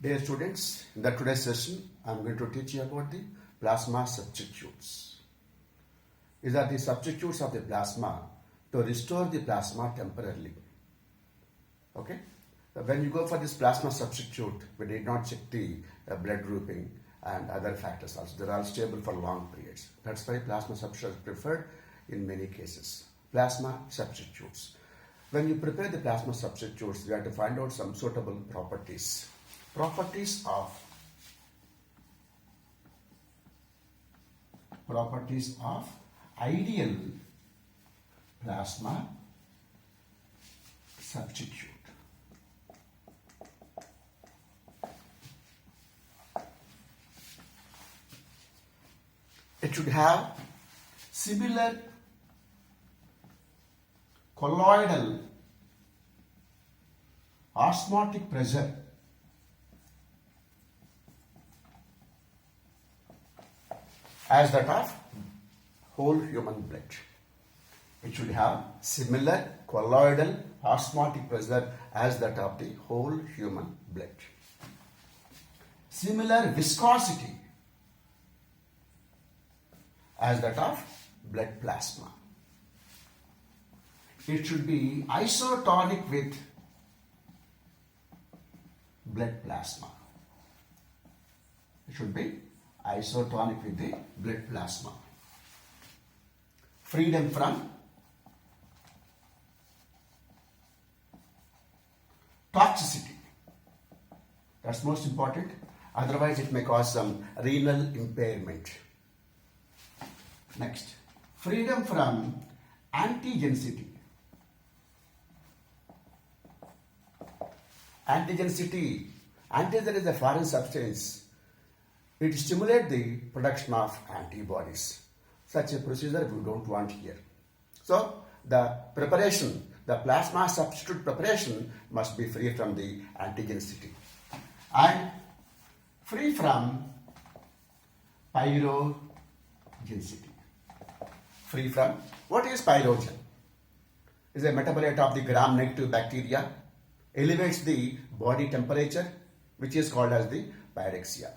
Dear students, in the today's session, I am going to teach you about the plasma substitutes. These are the substitutes of the plasma to restore the plasma temporarily. Okay? When you go for this plasma substitute, we did not check the blood grouping and other factors also. They are all stable for long periods. That's why plasma substitute is preferred in many cases. Plasma substitutes. When you prepare the plasma substitutes, you have to find out some suitable properties. Properties of ideal plasma substitute. It should have similar colloidal osmotic pressure as that of whole human blood. It should have similar colloidal osmotic pressure as that of the whole human blood. Similar viscosity as that of blood plasma. It should be isotonic with blood plasma. It should be isotonic with the blood plasma. Freedom from toxicity. That's most important. Otherwise, it may cause some renal impairment. Next, freedom from antigenicity. Antigenicity. Antigen is a foreign substance. It stimulates the production of antibodies. Such a procedure we don't want here. So, the preparation, the plasma substitute preparation must be free from the antigenicity and free from pyrogenicity. Free from, what is pyrogen? It is a metabolite of the gram-negative bacteria, elevates the body temperature, which is called as the pyrexia.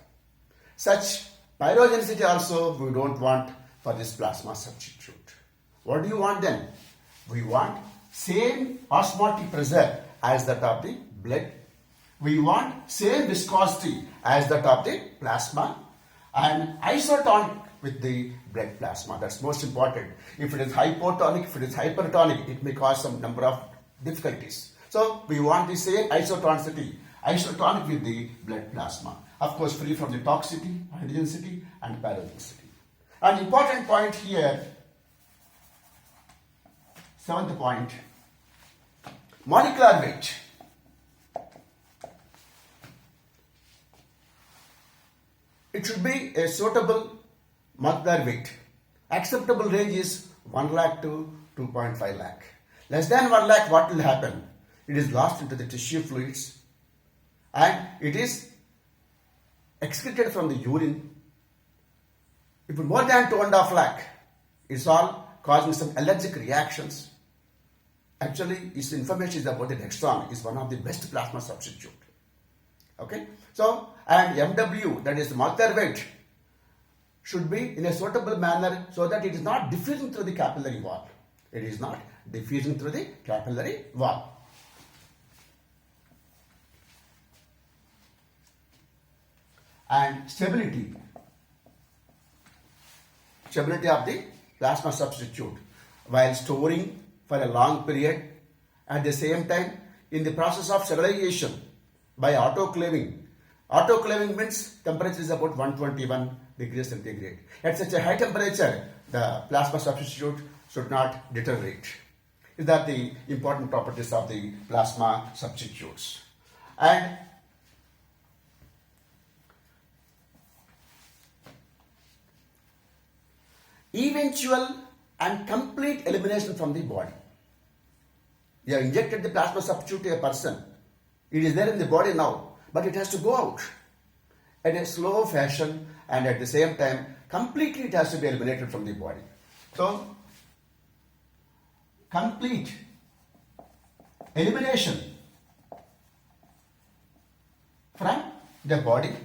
Such pyrogenicity also we don't want for this plasma substitute. What do you want then? We want same osmotic pressure as that of the blood. We want same viscosity as that of the plasma and isotonic with the blood plasma. That's most important. If it is hypotonic, if it is hypertonic, it may cause some number of difficulties. So we want the same isotonicity, isotonic with the blood plasma. Of course, free from the toxicity, antigenicity and pyrogenicity. An important point here, seventh point, molecular weight. It should be a suitable molecular weight. Acceptable range is 1 lakh to 2.5 lakh. Less than 1 lakh, what will happen? It is lost into the tissue fluids and it is excreted from the urine. If more than 2.5 lakh, it's all causing some allergic reactions. Actually, this information is about the Dextran is one of the best plasma substitute. Okay, so and MW, that is the molecular weight, should be in a suitable manner so that it is not diffusing through the capillary wall. It is not diffusing through the capillary wall. And stability of the plasma substitute while storing for a long period. At the same time, in the process of sterilization by autoclaving. Autoclaving means temperature is about 121 degrees centigrade. At such a high temperature, the plasma substitute should not deteriorate. These are the important properties of the plasma substitutes. And eventual and complete elimination from the body. You have injected the plasma substitute to a person. It is there in the body now, but it has to go out in a slow fashion and at the same time, completely it has to be eliminated from the body. So, complete elimination from the body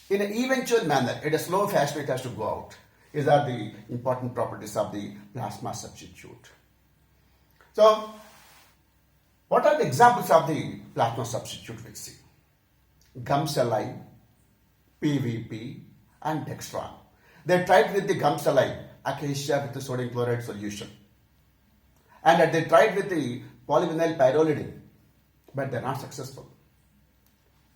in an eventual manner, in a slow fashion it has to go out. These are the important properties of the plasma substitute. So, what are the examples of the plasma substitute we'll see? Gum saline, PVP and Dextran. They tried with the gum saline, acacia with the sodium chloride solution. And they tried with the polyvinyl pyrrolidine, but they're not successful.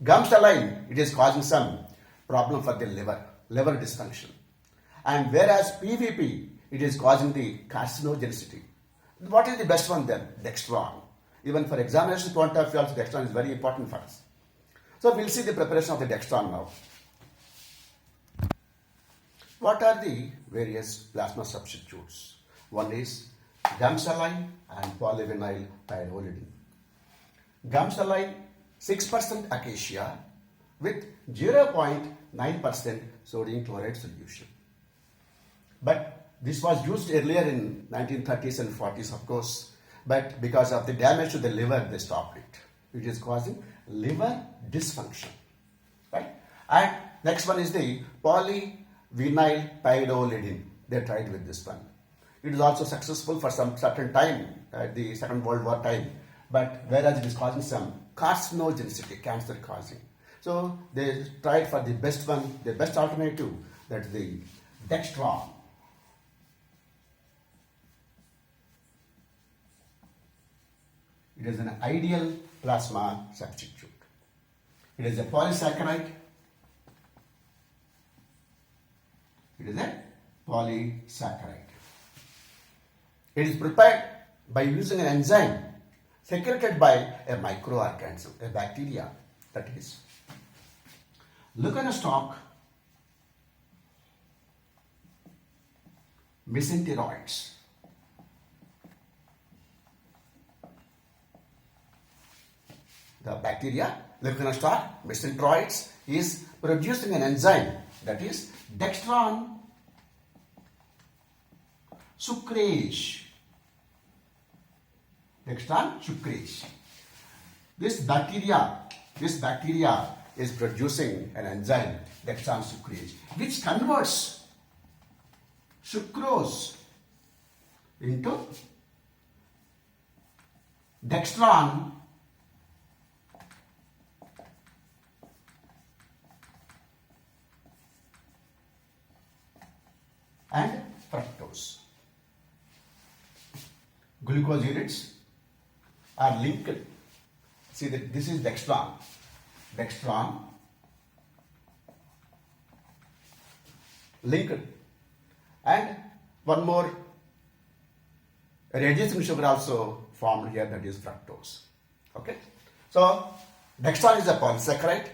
Gum saline, it is causing some problem for the liver dysfunction. And whereas PVP, it is causing the carcinogenicity. What is the best one then? Dextran. Even for examination point of view, Dextran is very important for us. So we'll see the preparation of the Dextran now. What are the various plasma substitutes? One is gum saline and polyvinyl pyrrolidine. Gum saline, 6% acacia with 0.9% sodium chloride solution. But this was used earlier in 1930s and 40s, of course, but because of the damage to the liver, they stopped it. It is causing liver dysfunction, right? And next one is the polyvinyl pyrrolidine. They tried with this one. It is also successful for some certain time at the Second World War time, but whereas it is causing some carcinogenicity, cancer causing. So they tried for the best one, the best alternative, that's the Dextran. It is an ideal plasma substitute. It is a polysaccharide. It is a polysaccharide. It is prepared by using an enzyme secreted by a microorganism, a bacteria, that is. Look on a stalk, mesenteroids. The bacteria, Leucanostar, mesenteroids, is producing an enzyme, that is Dextran sucrase. Dextran sucrase. This bacteria is producing an enzyme, Dextran sucrase, which converts sucrose into Dextran and fructose. Glucose units are linked. See that this is Dextran. Dextran linked. And one more reducing sugar also formed here, that is fructose. Okay. So Dextran is a polysaccharide.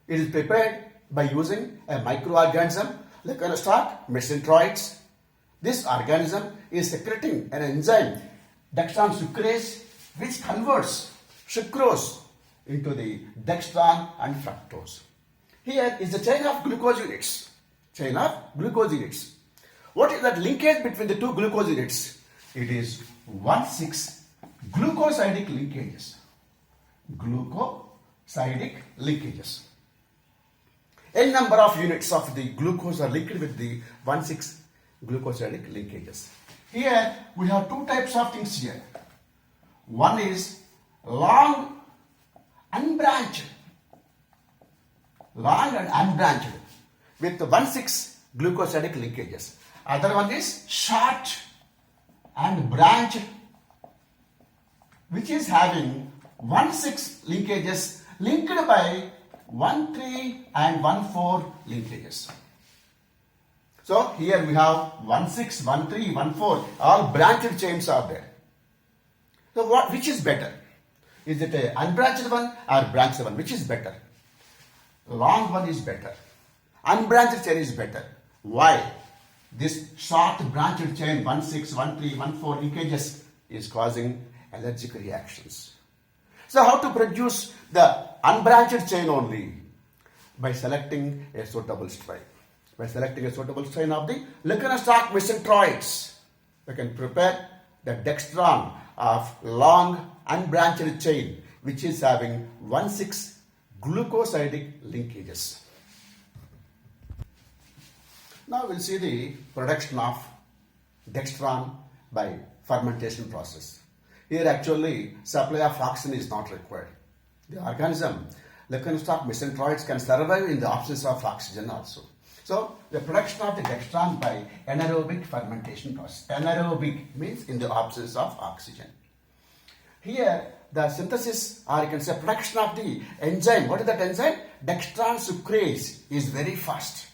It is prepared by using a microorganism, Leucanostar, mesenteroids. This organism is secreting an enzyme, Dextran sucrase, which converts sucrose into the Dextran and fructose. Here is the chain of glucose units. Chain of glucose units. What is that linkage between the two glucose units? It is 1,6 glucosidic linkages. Glucosidic linkages. N number of units of the glucose are linked with the 1,6 glucosidic linkages. Here we have two types of things here. One is long unbranched with 1,6 glucosidic linkages. Other one is short and branched, which is having 1,6 linkages linked by 1,3 and 1,4 linkages. So here we have 1,6, 1,3, 1,4, all branched chains are there. So which is better? Is it an unbranched one or branched one? Which is better? Long one is better. Unbranched chain is better. Why? This short branched chain 1,6, 1,3, 1,4 linkages is causing allergic reactions. So how to produce the unbranched chain only? By selecting a suitable strain. By selecting a suitable strain of the Leucanostar mesenteroids, we can prepare the Dextran of long unbranched chain, which is having 1,6 glucosidic linkages. Now we'll see the production of dextran by fermentation process. Here actually supply of oxygen is not required. The organism, Leeuwenhoek mesenteroids, can survive in the absence of oxygen also. So the production of the dextran by anaerobic fermentation process. Anaerobic means in the absence of oxygen. Here the synthesis, or you can say production of the enzyme. What is that enzyme? Dextran sucrase is very fast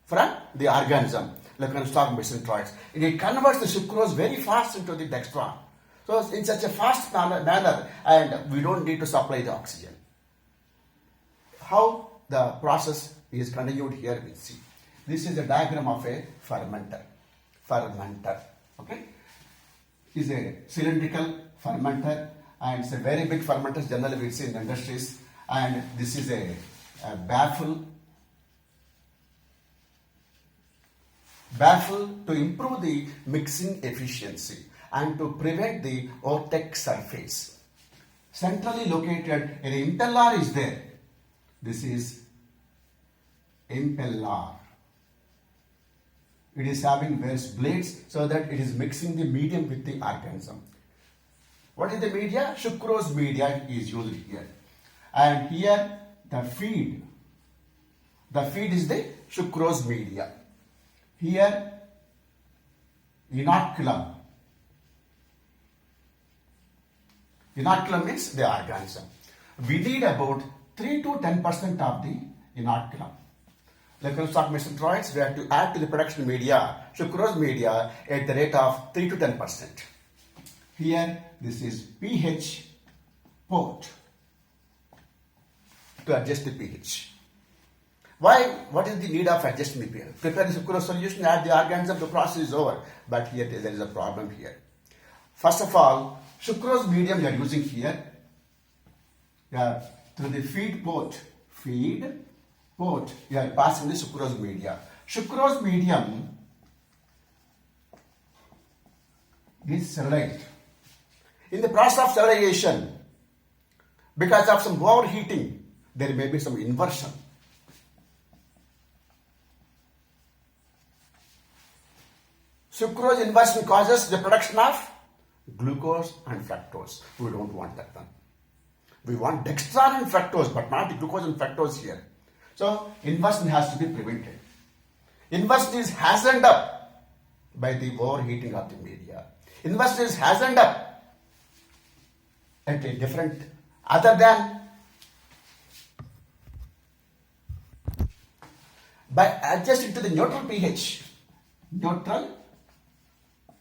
from the organism, Leeuwenhoek mesenteroids. It converts the sucrose very fast into the dextran. So in such a fast manner, and we don't need to supply the oxygen. How the process is continued here, we see. This is a diagram of a fermenter. Fermenter, okay? Is a cylindrical fermenter, and it's a very big fermenter. Generally we see in the industries. And this is a baffle to improve the mixing efficiency and to prevent the vortex surface. Centrally located, an impeller is there. This is impeller. It is having various blades so that it is mixing the medium with the organism. What is the media? Sucrose media is used here. And here the feed. The feed is the sucrose media. Here inoculum. Inoculum means the organism. We need about 3 to 10% of the inoculum. Leeuwenhoek mesenteroids, we have to add to the production media, sucrose media, at the rate of 3 to 10%. Here, this is pH port to adjust the pH. Why? What is the need of adjusting the pH? Prepare the sucrose solution, add the organism, the process is over. But here there is a problem here. First of all, sucrose medium we are using here. Through the feed port, we are passing the sucrose media. Sucrose medium is sterilized. In the process of sterilization, because of some overheating, there may be some inversion. Sucrose inversion causes the production of glucose and fructose. We don't want that one. We want dextran and fructose, but not the glucose and fructose here. So inversion has to be prevented. Inversion is hastened up by the overheating of the media. Inversion is hastened up at a different, other than by adjusting to the neutral pH. Neutral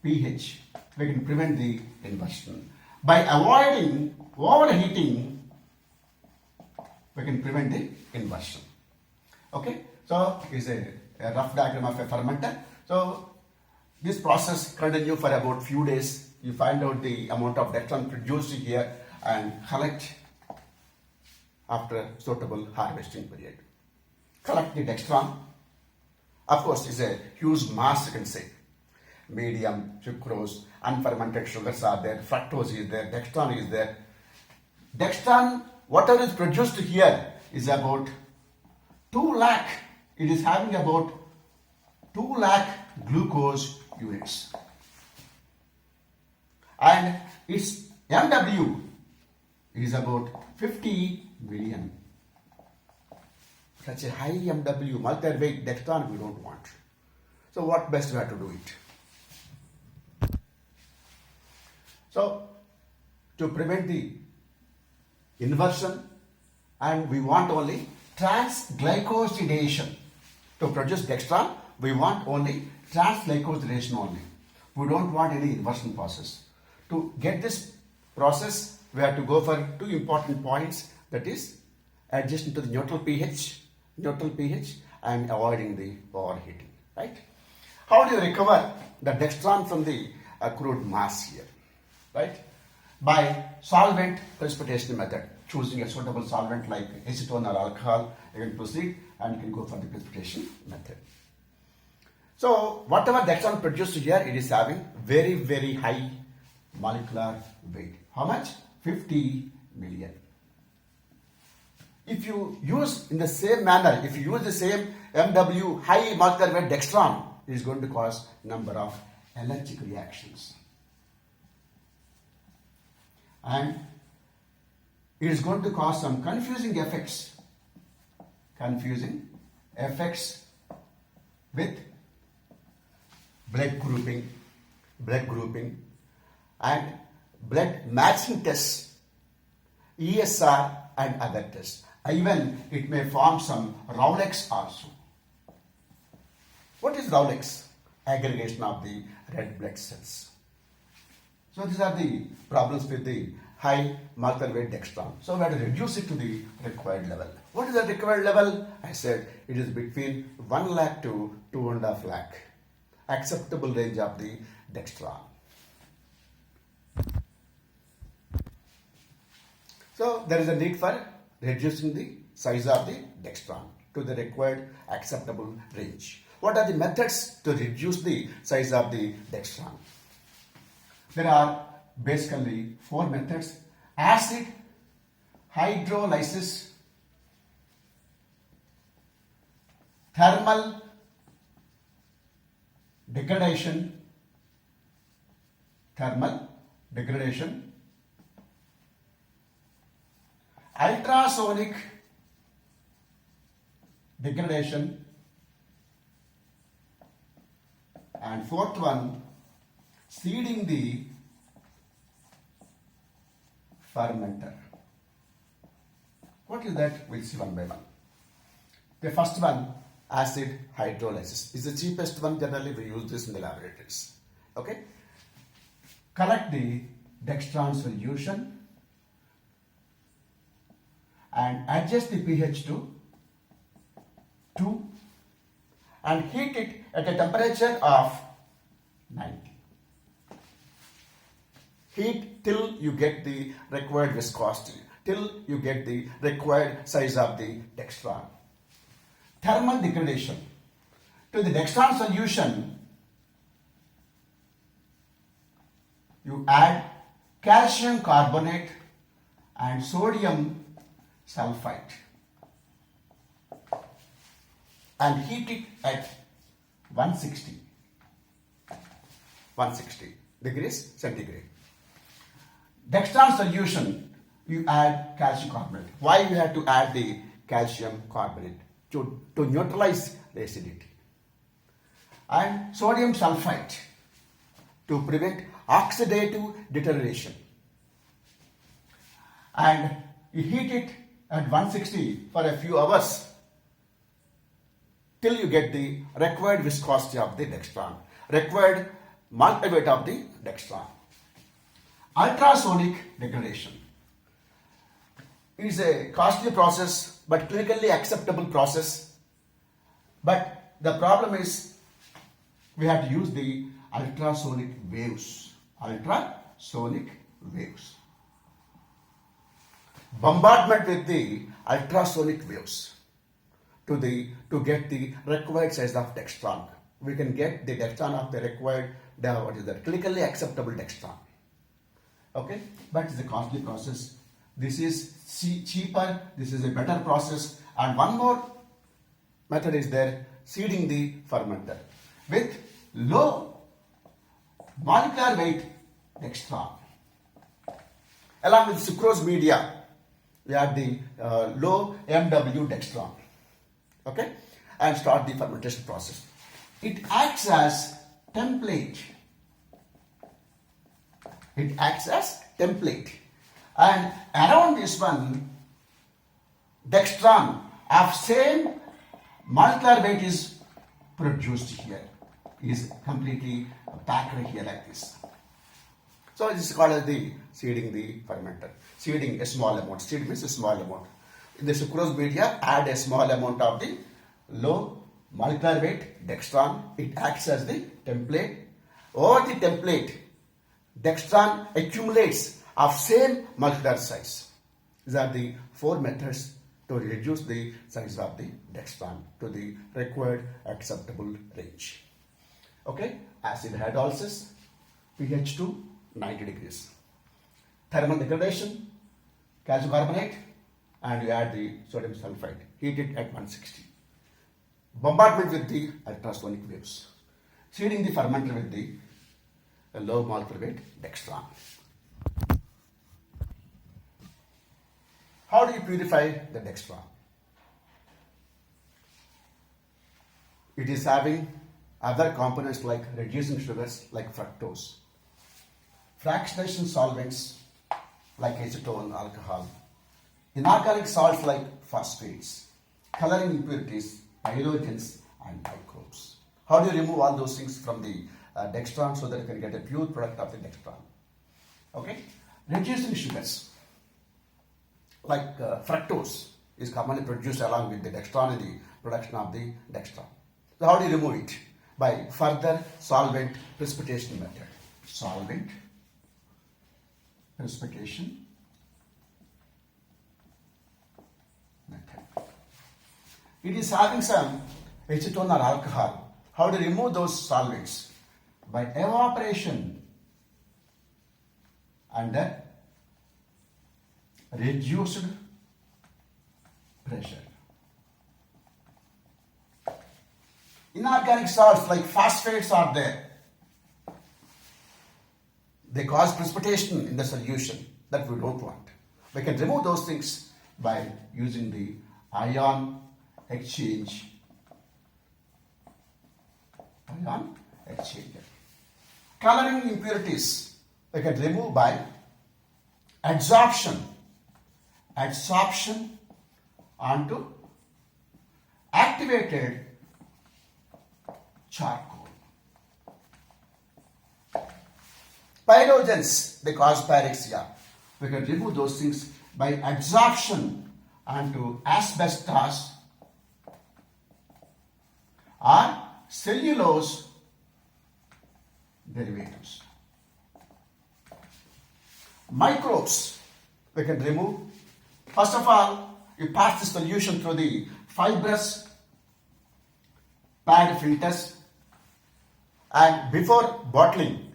pH, we can prevent the inversion. By avoiding overheating, we can prevent the inversion. Okay, so it's a rough diagram of a fermenter. So this process continues for about few days. You find out the amount of dextran produced here and collect after suitable harvesting period. Collect the dextran. Of course, it's a huge mass, you can say. Medium, sucrose, unfermented sugars are there, fructose is there, dextran is there. Dextran, whatever is produced here is about 2 lakh. It is having about 2 lakh glucose units. And its MW is about 50 million. Such a high MW, multi-weight dextran we don't want. So what best we have to do it? So to prevent the inversion, and we want only transglycosidation. To produce dextran, we want only transglycosidation only. We don't want any inversion process. To get this process, we have to go for 2 important points, that is adjusting to the neutral pH and avoiding the overheating, right? How do you recover the dextran from the accrued mass here, right? By solvent precipitation method, choosing a suitable solvent like acetone or alcohol, you can proceed and you can go for the precipitation method. So whatever dextran produced here, it is having very, very high molecular weight. How much? 50 million. if you use in the same manner, if you use the same MW high molecular weight dextran, it is going to cause number of allergic reactions. And it is going to cause some confusing effects with blood grouping and blood matching tests, ESR and other tests. Even it may form some Rowlex also. What is Rowlex? Aggregation of the red blood cells. So these are the problems with the high molecular weight dextran. So we have to reduce it to the required level. What is the required level? I said it is between 1 lakh to 2.5 lakh. Acceptable range of the dextran. So there is a need for reducing the size of the dextran to the required acceptable range. What are the methods to reduce the size of the dextran? There are basically 4 methods: acid hydrolysis, thermal degradation, ultrasonic degradation, and 4th one, seeding the fermenter. What is that? We'll see one by one. The first one, acid hydrolysis, is the cheapest one. Generally we use this in the laboratories. Okay. Collect the dextran solution and adjust the pH to 2 and heat it at a temperature of 90. Heat till you get the required viscosity, till you get the required size of the dextran. Thermal degradation. To the dextran solution, you add calcium carbonate and sodium sulfite and heat it at 160 degrees centigrade. Dextran solution, you add calcium carbonate. Why you have to add the calcium carbonate? To neutralize the acidity. And sodium sulfite to prevent oxidative deterioration. And you heat it at 160 for a few hours till you get the required viscosity of the dextran, required molecular weight of the dextran. Ultrasonic degradation. It is a costly process but clinically acceptable process. But the problem is we have to use the ultrasonic waves. Bombardment with the ultrasonic waves to get the required size of dextran. We can get the dextran of the required, clinically acceptable dextran. Okay, but it's a costly process. This is cheaper, this is a better process, and one more method is there, seeding the fermenter with low molecular weight dextran. Along with sucrose media, we have the low MW dextran. Okay, and start the fermentation process. It acts as template. And around this one, dextran of same molecular weight is produced here, is completely packed here like this. So this is called as the seeding the fermenter. Seeding a small amount. Seed means a small amount. In the sucrose media, add a small amount of the low molecular weight dextran. It acts as the template. Over the template, dextran accumulates of same molecular size. These are the 4 methods to reduce the size of the dextran to the required acceptable range. Okay, acid hydrolysis, pH 90 degrees. Thermal degradation, calcium carbonate and you add the sodium sulfide. Heat it at 160. Bombardment with the ultrasonic waves. Seeding the fermenter with the low molecular weight dextran. How do you purify the dextran? It is having other components like reducing sugars like fructose, fractionation solvents like acetone, alcohol, inorganic salts like phosphates, coloring impurities, pyrogens, and microbes. How do you remove all those things from the dextran so that you can get a pure product of the dextran? Okay, reducing sugars like fructose is commonly produced along with the dextran in the production of the dextran. So how do you remove it? By further solvent precipitation method. Solvent precipitation method. It is having some acetone or alcohol. How to remove those solvents? By evaporation under reduced pressure. Inorganic salts like phosphates are there. They cause precipitation in the solution that we don't want. We can remove those things by using the ion exchange. Ion exchanger. Coloring impurities we can remove by adsorption. Adsorption onto activated charcoal. Pyrogens, they cause pyrexia. We can remove those things by adsorption onto asbestos or cellulose derivatives. Microbes, we can remove. First of all, you pass the solution through the fibrous pad filters, and before bottling,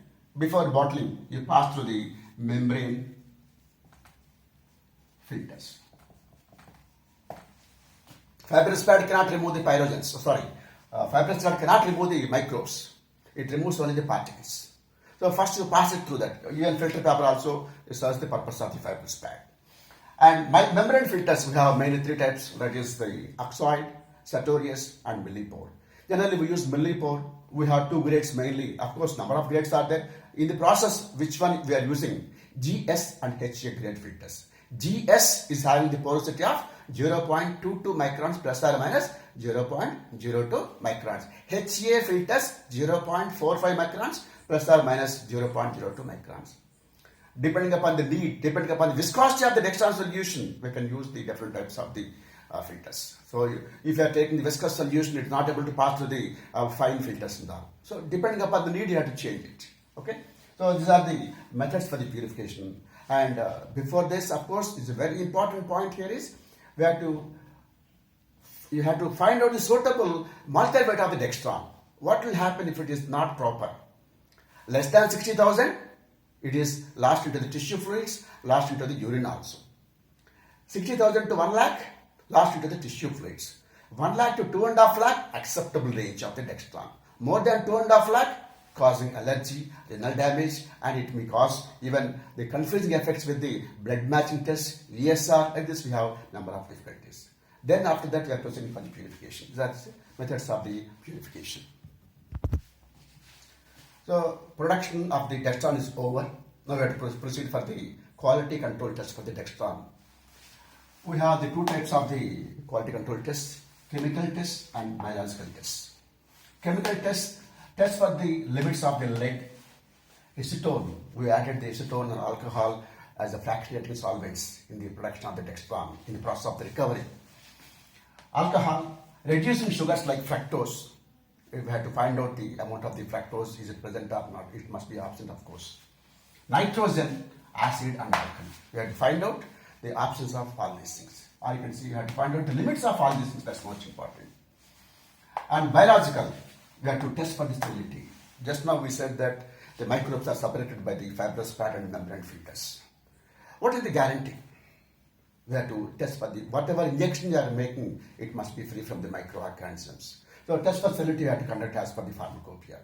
you pass through the membrane filters. Fibrous pad cannot remove the pyrogens. Fibrous pad cannot remove the microbes. It removes only the particles. So first you pass it through that. Even filter paper also serves the purpose of the fibrous pad. And membrane filters, we have mainly three types. That is the oxide, sartorius, and millipore. Generally, we use millipore. We have two grades mainly. Of course, number of grades are there. In the process, which one we are using? GS and HA grade filters. GS is having the porosity of 0.22 microns plus or minus 0.02 microns. HA filters 0.45 microns plus or minus 0.02 microns. Depending upon the need, depending upon the viscosity of the dextran solution, we can use the different types of the filters. So if you are taking the viscous solution, it is not able to pass through the fine filters and all. So depending upon the need, you have to change it. Okay. So these are the methods for the purification. And before this, of course, is a very important point here is you have to find out the suitable molecular weight of the dextran. What will happen if it is not proper? Less than 60,000, it is lost into the tissue fluids, lost into the urine also. 60,000 to 1 lakh, lost into the tissue fluids. 1 lakh to 2.5 lakh, acceptable range of the dextran. More than 2.5 lakh, causing allergy, renal damage, and it may cause even the confusing effects with the blood matching test, ESR. Like this, we have number of difficulties. Then after that, we are proceeding for the purification. That's the methods of the purification. So production of the dextran is over. Now we have to proceed for the quality control test for the dextran. We have the two types of the quality control tests: chemical test and biological test. Chemical test for the limits of the lead. Acetone, we added the acetone and alcohol as a fractionating solvents in the production of the dextran in the process of the recovery. Alcohol, reducing sugars like fructose. We have to find out the amount of the fructose, is it present or not. It must be absent, of course. Nitrogen, acid, and alkali. We have to find out the absence of all these things. Or you can see you have to find out the limits of all these things. That's most important. And biological, we have to test for the sterility. Just now we said that the microbes are separated by the fibrous pad and membrane filters. What is the guarantee? We have to test for the whatever injection you are making, it must be free from the microorganisms. So test facility you have to conduct as per the pharmacopoeia.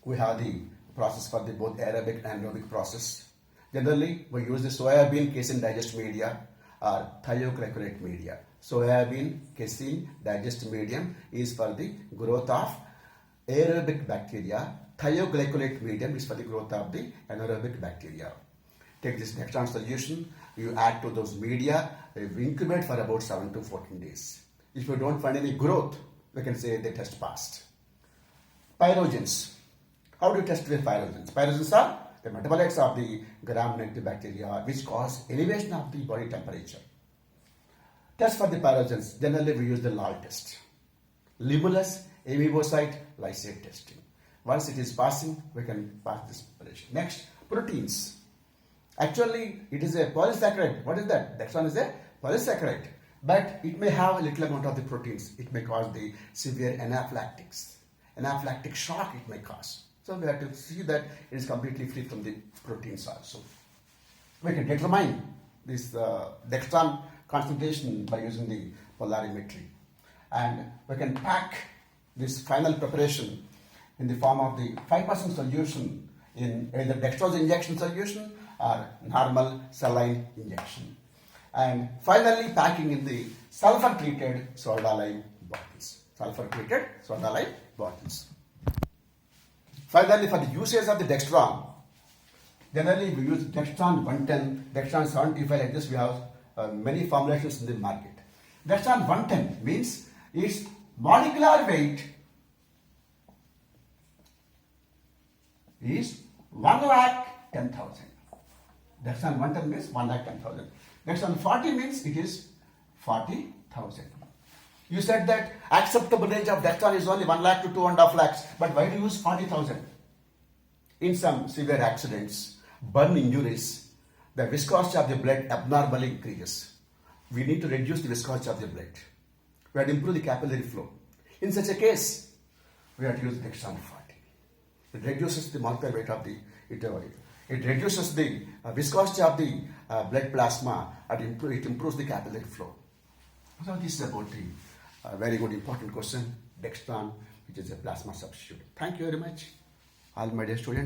We have the process for the both aerobic and anaerobic process. Generally, we use the soybean casein digest media or thioglycolate media. Soybean casein digest medium is for the growth of aerobic bacteria. Thioglycolate medium is for the growth of the anaerobic bacteria. Take this Dextran solution, you add to those media, you incubate for about 7 to 14 days. If you don't find any growth, we can say the test passed. Pyrogens. How do you test with pyrogens? Pyrogens are the metabolites of the gram-negative bacteria which cause elevation of the body temperature. Test for the pyrogens. Generally, we use the LAL test. Limulus, amoebocyte, lysate testing. Once it is passing, we can pass this preparation. Next, proteins. Actually, it is a polysaccharide. What is that? Dextran is a polysaccharide. But it may have a little amount of the proteins. It may cause the severe anaphylactics. Anaphylactic shock it may cause. So we have to see that it is completely free from the proteins also. We can determine this Dextran concentration by using the polarimetry. And we can pack this final preparation in the form of the 5% solution in either dextrose injection solution or normal saline injection. And finally packing in the sulfur treated soda lime bottles. Sulfur treated soda lime bottles. Finally, for the usage of the Dextran, generally we use Dextran 110, Dextran 75, like this we have many formulations in the market. Dextran 110 means its molecular weight is 1,10,000. Dextran 110 means 1,10,000. Dextran 40 means it is 40,000. You said that acceptable range of Dextran is only 1 lakh to 2.5 lakhs, but why do you use 40,000? In some severe accidents, burn injuries, the viscosity of the blood abnormally increases. We need to reduce the viscosity of the blood. We have to improve the capillary flow. In such a case, we have to use Dextran 40. It reduces the molecular weight of the it reduces the viscosity of the blood plasma and it improves the capillary flow. So this is about the very good important question, Dextran, which is a plasma substitute. Thank you very much, all my dear students.